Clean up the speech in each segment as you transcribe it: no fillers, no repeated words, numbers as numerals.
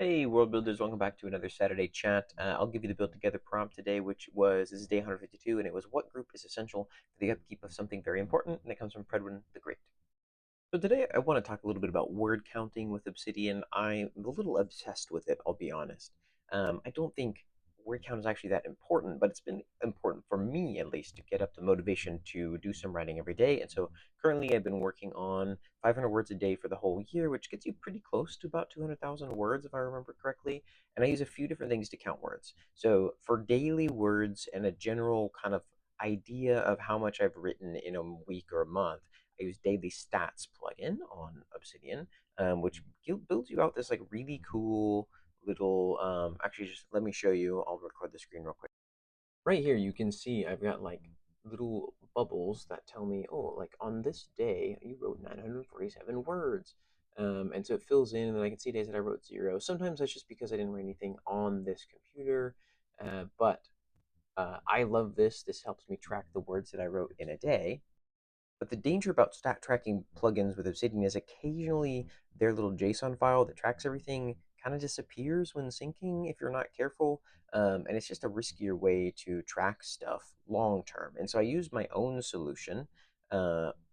Hey, world builders, welcome back to another Saturday chat. I'll give you the build together prompt today, this is day 152, and it was what group is essential for the upkeep of something very important, and it comes from Predwin the Great. So today I want to talk a little bit about word counting with Obsidian. I'm a little obsessed with it, I'll be honest. I don't think word count is actually that important, but it's been important for me at least to get up the motivation to do some writing every day. And so currently I've been working on 500 words a day for the whole year, which gets you pretty close to about 200,000 words if I remember correctly. And I use a few different things to count words. So for daily words and a general kind of idea of how much I've written in a week or a month, I use daily stats plugin on Obsidian, which builds you out this like really cool little. Actually, just let me show you. I'll record the screen real quick. Right here, you can see I've got like little bubbles that tell me, oh, like on this day you wrote 947 words. And so it fills in, and then I can see days that I wrote zero. Sometimes that's just because I didn't write anything on this computer, but I love this. This helps me track the words that I wrote in a day. But the danger about stat tracking plugins with Obsidian is occasionally their little JSON file that tracks everything kind of disappears when syncing if you're not careful. And it's just a riskier way to track stuff long term. And so I use my own solution,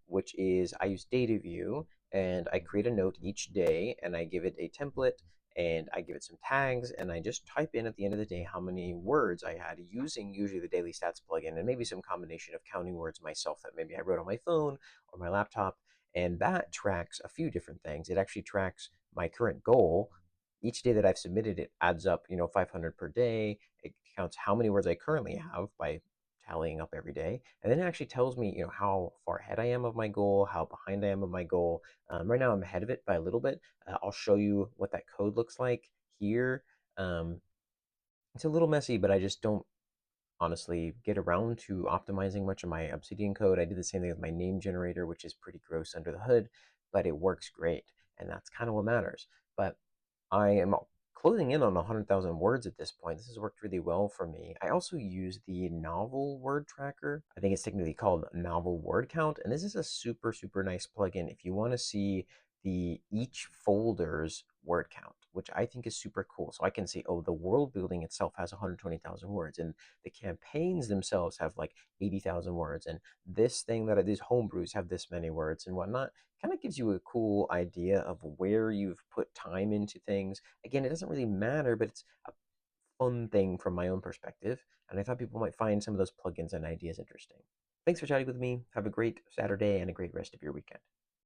which is I use data view and I create a note each day and I give it a template and I give it some tags and I just type in at the end of the day how many words I had using usually the daily stats plugin and maybe some combination of counting words myself that maybe I wrote on my phone or my laptop. And that tracks a few different things. It actually tracks my current goal. Each day that I've submitted, it adds up, 500 per day. It counts how many words I currently have by tallying up every day. And then it actually tells me, how far ahead I am of my goal, how behind I am of my goal. Right now, I'm ahead of it by a little bit. I'll show you what that code looks like here. Um, it's a little messy, but I just don't honestly get around to optimizing much of my Obsidian code. I did the same thing with my name generator, which is pretty gross under the hood, but it works great. And that's kind of what matters. But I am closing in on 100,000 words at this point. This has worked really well for me. I also use the novel word tracker. I think it's technically called novel word count. And this is a super, super nice plugin if you want to see the each folder's word count, which I think is super cool. So I can see, oh, the world building itself has 120,000 words, and the campaigns themselves have like 80,000 words, and this thing that these homebrews have this many words and whatnot. Kind of gives you a cool idea of where you've put time into things. Again, it doesn't really matter, but it's a fun thing from my own perspective, and I thought people might find some of those plugins and ideas interesting. Thanks for chatting with me. Have a great Saturday and a great rest of your weekend.